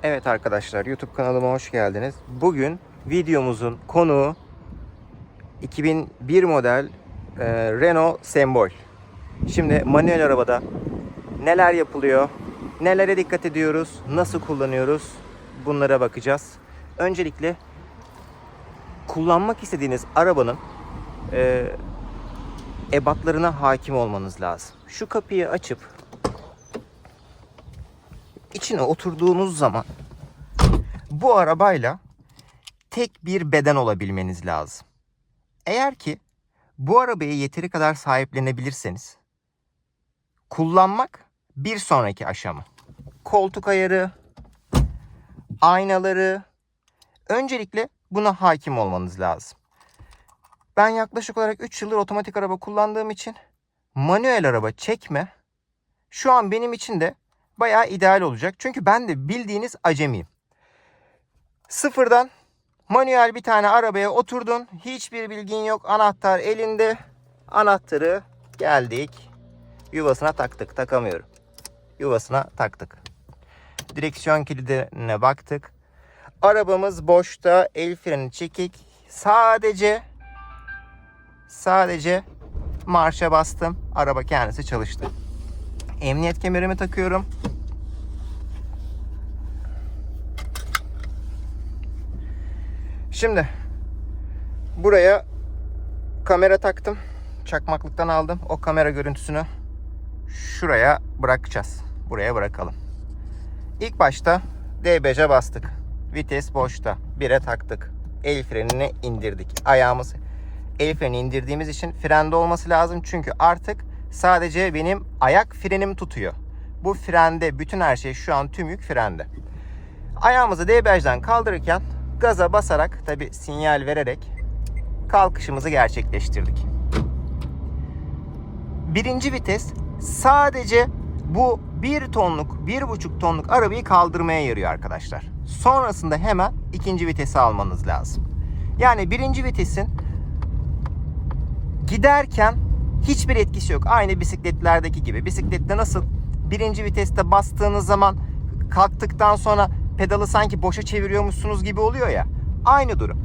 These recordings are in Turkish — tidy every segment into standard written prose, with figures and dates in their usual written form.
Evet arkadaşlar, YouTube kanalıma hoş geldiniz. Bugün videomuzun konuğu 2001 model Renault Sembol. Şimdi manuel arabada neler yapılıyor, nelere dikkat ediyoruz, nasıl kullanıyoruz, bunlara bakacağız. Öncelikle kullanmak istediğiniz arabanın ebatlarına hakim olmanız lazım. Şu kapıyı açıp içine oturduğunuz zaman bu arabayla tek bir beden olabilmeniz lazım. Eğer ki bu arabayı yeteri kadar sahiplenebilirseniz kullanmak bir sonraki aşama. Koltuk ayarı, aynaları, öncelikle buna hakim olmanız lazım. Ben yaklaşık olarak 3 yıldır otomatik araba kullandığım için manuel araba çekme şu an benim için de bayağı ideal olacak. Çünkü ben de bildiğiniz acemiyim. Sıfırdan manuel bir tane arabaya oturdun. Hiçbir bilgin yok. Anahtar elinde. Anahtarı geldik. Yuvasına taktık. Takamıyorum. Yuvasına taktık. Direksiyon kilidine baktık. Arabamız boşta. El freni çekik. Sadece marşa bastım. Araba kendisi çalıştı. Emniyet kemerimi takıyorum. Şimdi buraya kamera taktım. Çakmaklıktan aldım. O kamera görüntüsünü şuraya bırakacağız. Buraya bırakalım. İlk başta DBC bastık. Vites boşta. 1'e taktık. El frenini indirdik. Ayağımız el freni indirdiğimiz için frende olması lazım. Çünkü artık sadece benim ayak frenim tutuyor. Bu frende, bütün her şey şu an tüm yük frende. Ayağımızı debriyajdan kaldırırken gaza basarak, tabi sinyal vererek kalkışımızı gerçekleştirdik. Birinci vites sadece bu 1 tonluk, 1,5 tonluk arabayı kaldırmaya yarıyor arkadaşlar. Sonrasında hemen ikinci vitesi almanız lazım. Yani birinci vitesin giderken hiçbir etkisi yok. Aynı bisikletlerdeki gibi. Bisiklette nasıl birinci viteste bastığınız zaman kalktıktan sonra pedalı sanki boşa çeviriyormuşsunuz gibi oluyor ya. Aynı durum.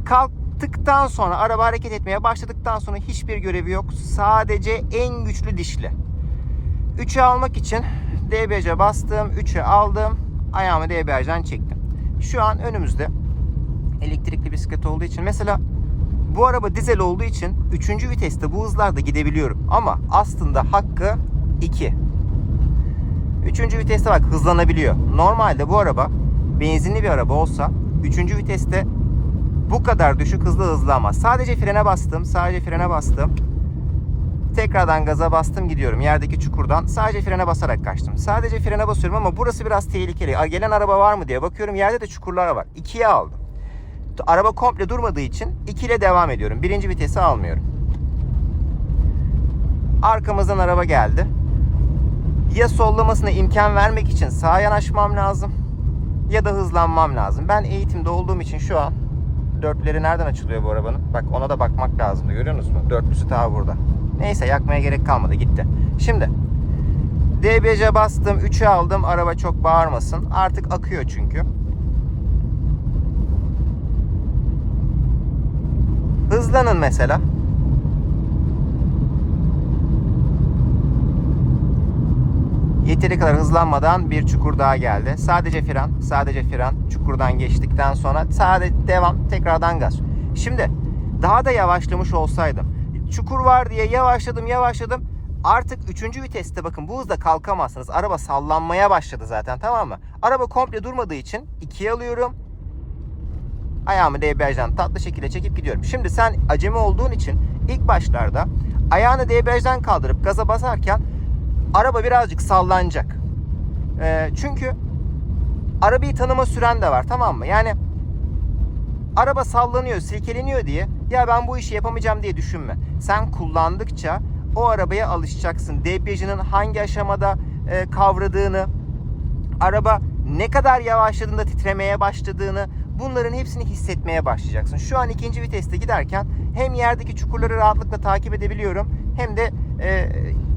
Kalktıktan sonra, araba hareket etmeye başladıktan sonra hiçbir görevi yok. Sadece en güçlü dişli. 3'e almak için DBC'ye bastım. 3'e aldım. Ayağımı DBC'den çektim. Şu an önümüzde elektrikli bisiklet olduğu için, mesela bu araba dizel olduğu için 3. viteste bu hızlarda gidebiliyorum. Ama aslında hakkı 2. 3. viteste bak hızlanabiliyor. Normalde bu araba benzinli bir araba olsa 3. viteste bu kadar düşük hızlı hızlanmaz. Sadece frene bastım. Tekrardan gaza bastım, gidiyorum. Yerdeki çukurdan sadece frene basarak kaçtım. Sadece frene basıyorum ama burası biraz tehlikeli. Gelen araba var mı diye bakıyorum. Yerde de çukurlar var. 2'ye aldım. Araba komple durmadığı için 2 ile devam ediyorum. 1. vitesi almıyorum. Arkamızdan araba geldi. Ya sollamasına imkan vermek için sağa yanaşmam lazım ya da hızlanmam lazım. Ben eğitimde olduğum için şu an dörtleri nereden açılıyor bu arabanın? Bak, ona da bakmak lazımdı. Görüyorsunuz mu? Dörtlüsü ta burada. Neyse, yakmaya gerek kalmadı, gitti. Şimdi DBC bastım, 3'ü aldım. Araba çok bağırmasın. Artık akıyor çünkü. Hızlanın mesela. Yeteri kadar hızlanmadan bir çukur daha geldi. Sadece fren. Çukurdan geçtikten sonra sadece devam, tekrardan gaz. Şimdi daha da yavaşlamış olsaydım. Çukur var diye yavaşladım. Artık 3. viteste bakın bu hızda kalkamazsınız. Araba sallanmaya başladı zaten, tamam mı? Araba komple durmadığı için 2'ye alıyorum. Ayağımı debriyajdan tatlı şekilde çekip gidiyorum. Şimdi sen acemi olduğun için ilk başlarda ayağını debriyajdan kaldırıp gaza basarken araba birazcık sallanacak. Çünkü arabayı tanıma süren de var, tamam mı? Yani araba sallanıyor, silkeleniyor diye ya ben bu işi yapamayacağım diye düşünme. Sen kullandıkça o arabaya alışacaksın. Debriyajının hangi aşamada kavradığını, araba ne kadar yavaşladığında titremeye başladığını, bunların hepsini hissetmeye başlayacaksın. Şu an 2. viteste giderken hem yerdeki çukurları rahatlıkla takip edebiliyorum hem de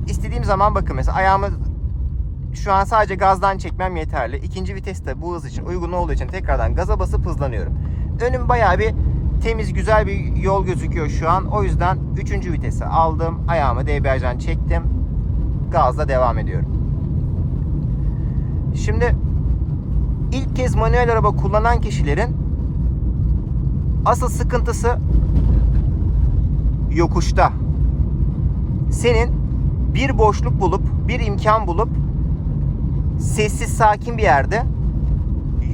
istediğim zaman bakın mesela ayağımı şu an sadece gazdan çekmem yeterli. İkinci viteste bu hız için uygun olduğu için tekrardan gaza basıp hızlanıyorum. Önüm bayağı bir temiz, güzel bir yol gözüküyor şu an. O yüzden 3. vitese aldım. Ayağımı debriyajdan çektim. Gazla devam ediyorum. Şimdi ilk kez manuel araba kullanan kişilerin asıl sıkıntısı yokuşta. Senin bir boşluk bulup, bir imkan bulup sessiz, sakin bir yerde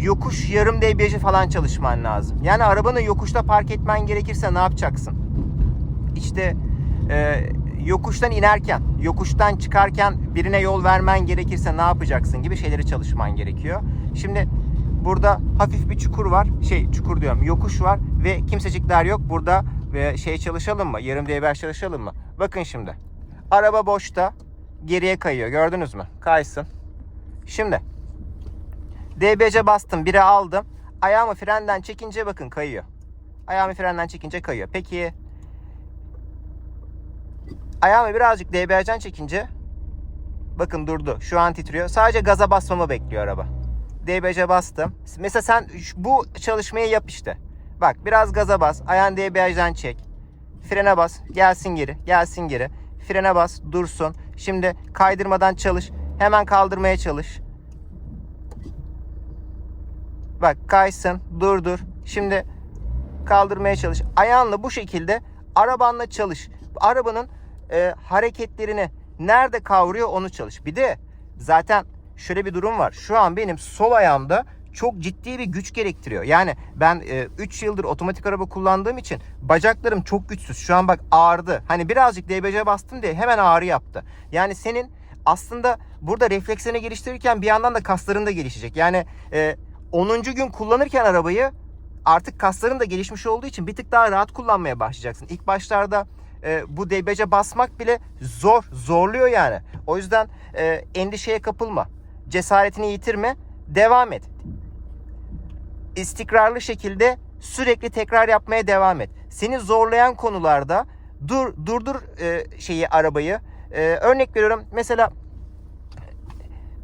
yokuş yarım debriyajı falan çalışman lazım. Yani arabanı yokuşta park etmen gerekirse ne yapacaksın? İşte yokuştan inerken, yokuştan çıkarken birine yol vermen gerekirse ne yapacaksın gibi şeyleri çalışman gerekiyor. Şimdi burada hafif bir çukur var. Çukur diyorum, yokuş var ve kimsecikler yok. Burada çalışalım mı? Yarım debriyaj çalışalım mı? Bakın şimdi. Araba boşta. Geriye kayıyor. Gördünüz mü? Kaysın. Şimdi debriyaja bastım. 1'e aldım. Ayağımı frenden çekince bakın kayıyor. Ayağımı frenden çekince kayıyor. Peki ayağımı birazcık debriyajdan çekince bakın durdu. Şu an titriyor. Sadece gaza basmamı bekliyor araba. Debriyaja bastım. Mesela sen bu çalışmayı yap işte. Bak biraz gaza bas. Ayağını debriyajdan çek. Frene bas. Gelsin geri. Gelsin geri. Frene bas. Dursun. Şimdi kaydırmadan çalış. Hemen kaldırmaya çalış. Bak kaysın. Durdur. Şimdi kaldırmaya çalış. Ayağınla bu şekilde arabanla çalış. Arabanın hareketlerini nerede kavruyor onu çalış. Bir de zaten şöyle bir durum var. Şu an benim sol ayağımda çok ciddi bir güç gerektiriyor. Yani ben 3 yıldır otomatik araba kullandığım için bacaklarım çok güçsüz. Şu an bak ağrıdı. Hani birazcık debriyaja bastım diye hemen ağrı yaptı. Yani senin aslında burada reflekslerini geliştirirken bir yandan da kasların da gelişecek. Yani 10. gün kullanırken arabayı artık kasların da gelişmiş olduğu için bir tık daha rahat kullanmaya başlayacaksın. İlk başlarda bu debriyaja basmak bile zorluyor yani. O yüzden endişeye kapılma. Cesaretini yitirme. Devam et. İstikrarlı şekilde sürekli tekrar yapmaya devam et. Seni zorlayan konularda durdur arabayı. Örnek veriyorum. Mesela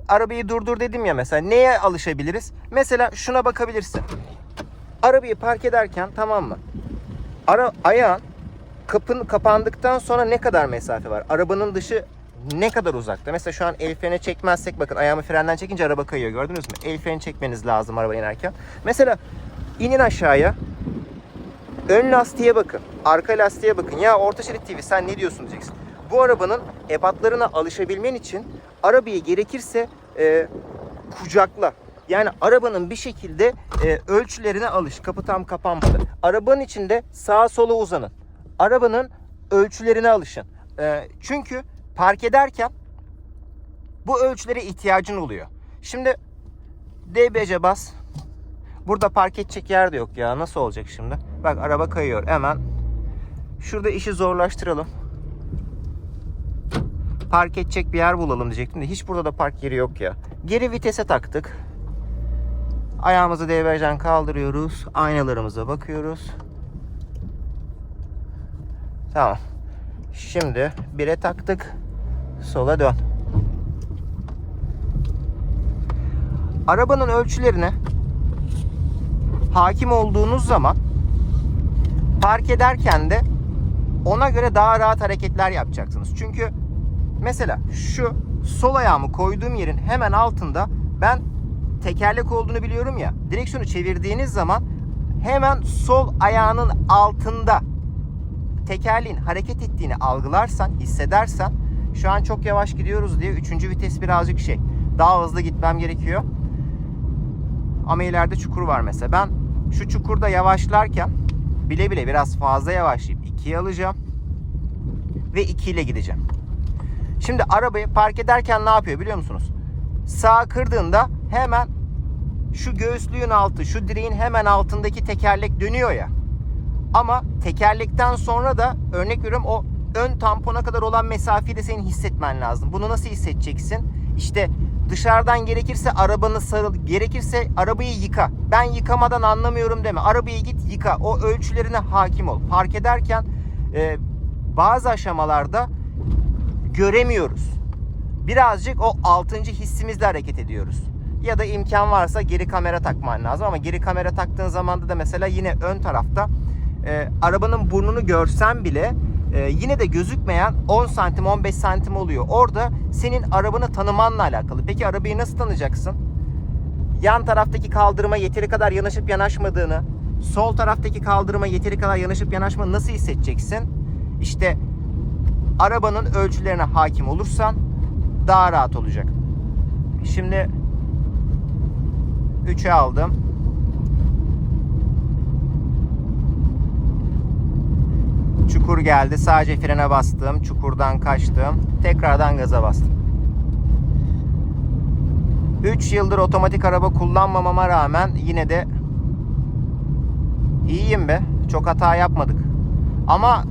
arabayı durdur dedim ya mesela. Neye alışabiliriz? Mesela şuna bakabilirsin. Arabayı park ederken tamam mı? Ayağın kapandıktan sonra ne kadar mesafe var? Arabanın dışı ne kadar uzakta? Mesela şu an el freni çekmezsek bakın ayağımı frenden çekince araba kayıyor. Gördünüz mü? El freni çekmeniz lazım araba inerken. Mesela inin aşağıya. Ön lastiğe bakın. Arka lastiğe bakın. Ya Orta Şerit TV sen ne diyorsun diyeceksin. Bu arabanın ebatlarına alışabilmen için arabayı gerekirse kucakla. Yani arabanın bir şekilde ölçülerine alış. Kapı tam kapanmadı. Arabanın içinde sağa sola uzanın. Arabanın ölçülerine alışın. Çünkü park ederken bu ölçülere ihtiyacın oluyor. Şimdi debriyaja bas. Burada park edecek yer de yok ya. Nasıl olacak şimdi? Bak araba kayıyor. Hemen şurada işi zorlaştıralım. Park edecek bir yer bulalım diyecektim de hiç burada da park yeri yok ya. Geri vitese taktık. Ayağımızı debriyajdan kaldırıyoruz. Aynalarımıza bakıyoruz. Tamam. Şimdi 1'e taktık. Sola dön. Arabanın ölçülerine hakim olduğunuz zaman park ederken de ona göre daha rahat hareketler yapacaksınız. Çünkü mesela şu sol ayağımı koyduğum yerin hemen altında ben tekerlek olduğunu biliyorum ya. Direksiyonu çevirdiğiniz zaman hemen sol ayağının altında tekerleğin hareket ettiğini algılarsan, hissedersen şu an çok yavaş gidiyoruz diye 3. vites birazcık daha hızlı gitmem gerekiyor. Ama ileride çukur var mesela. Ben şu çukurda yavaşlarken bile bile biraz fazla yavaşlayıp 2'ye alacağım ve 2 ile gideceğim. Şimdi arabayı park ederken ne yapıyor biliyor musunuz? Sağa kırdığında hemen şu göğüslüğün altı, şu direğin hemen altındaki tekerlek dönüyor ya. Ama tekerlekten sonra da örnek veriyorum o ön tampona kadar olan mesafeyi de senin hissetmen lazım. Bunu nasıl hissedeceksin? İşte dışarıdan gerekirse arabanı sarıl, gerekirse arabayı yıka. Ben yıkamadan anlamıyorum deme. Arabayı git yıka. O ölçülerine hakim ol. Park ederken bazı aşamalarda göremiyoruz. birazcık o 6. hissimizle hareket ediyoruz. Ya da imkan varsa geri kamera takman lazım. Ama geri kamera taktığın zaman da mesela yine ön tarafta arabanın burnunu görsen bile yine de gözükmeyen 10 santim 15 santim oluyor. Orada senin arabanı tanımanla alakalı. Peki arabayı nasıl tanıyacaksın? Yan taraftaki kaldırıma yeteri kadar yanaşıp yanaşmadığını, sol taraftaki kaldırıma yeteri kadar yanaşıp yanaşmadığını nasıl hissedeceksin? İşte arabanın ölçülerine hakim olursan daha rahat olacak. Şimdi 3'e aldım. Çukur geldi. Sadece frene bastım. Çukurdan kaçtım. Tekrardan gaza bastım. 3 yıldır otomatik araba kullanmamama rağmen yine de iyiyim be. Çok hata yapmadık. Ama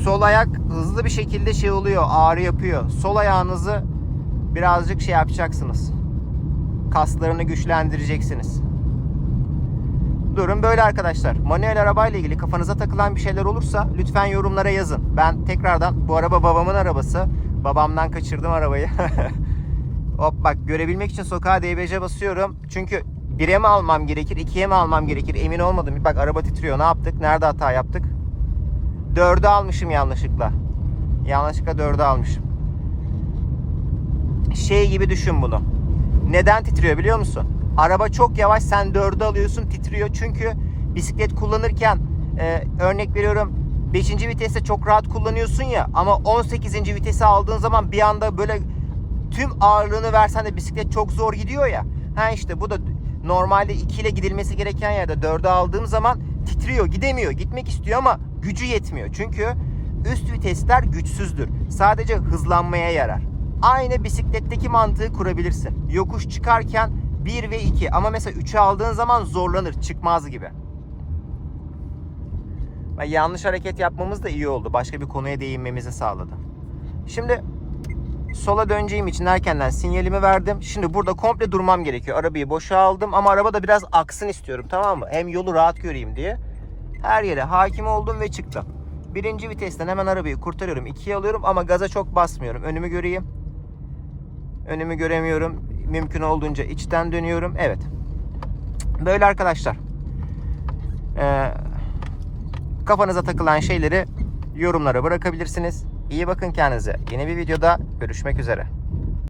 sol ayak hızlı bir şekilde şey oluyor. Ağrı yapıyor. Sol ayağınızı birazcık şey yapacaksınız. Kaslarını güçlendireceksiniz. Durum böyle arkadaşlar. Manuel arabayla ilgili kafanıza takılan bir şeyler olursa lütfen yorumlara yazın. Ben tekrardan, bu araba babamın arabası. Babamdan kaçırdım arabayı. Hop bak, görebilmek için sokağa DBC basıyorum. Çünkü 1'e mi almam gerekir, 2'ye mi almam gerekir emin olmadım. Bak araba titriyor. Ne yaptık? Nerede hata yaptık? 4'ü almışım yanlışlıkla. Yanlışlıkla 4'ü almışım. Şey gibi düşün bunu. Neden titriyor biliyor musun? Araba çok yavaş, sen 4'ü alıyorsun, titriyor. Çünkü bisiklet kullanırken örnek veriyorum 5. viteste çok rahat kullanıyorsun ya, ama 18. vitesi aldığın zaman bir anda böyle tüm ağırlığını versen de bisiklet çok zor gidiyor ya. Ha işte bu da normalde 2 ile gidilmesi gereken yerde 4'ü aldığım zaman titriyor, gidemiyor. Gitmek istiyor ama gücü yetmiyor. Çünkü üst vitesler güçsüzdür. Sadece hızlanmaya yarar. Aynı bisikletteki mantığı kurabilirsin. Yokuş çıkarken 1 ve 2, ama mesela 3'ü aldığın zaman zorlanır, çıkmaz gibi. Yanlış hareket yapmamız da iyi oldu. Başka bir konuya değinmemizi sağladı. Şimdi sola döneceğim için erkenden sinyalimi verdim. Şimdi burada komple durmam gerekiyor. Arabayı boşa aldım ama araba da biraz aksın istiyorum, tamam mı? Hem yolu rahat göreyim diye. Her yere hakim oldum ve çıktım. 1. vitesten hemen arabayı kurtarıyorum. 2'ye alıyorum ama gaza çok basmıyorum. Önümü göreyim. Önümü göremiyorum. Mümkün olduğunca içten dönüyorum. Evet. Böyle arkadaşlar. Kafanıza takılan şeyleri yorumlara bırakabilirsiniz. İyi bakın kendinize. Yeni bir videoda görüşmek üzere.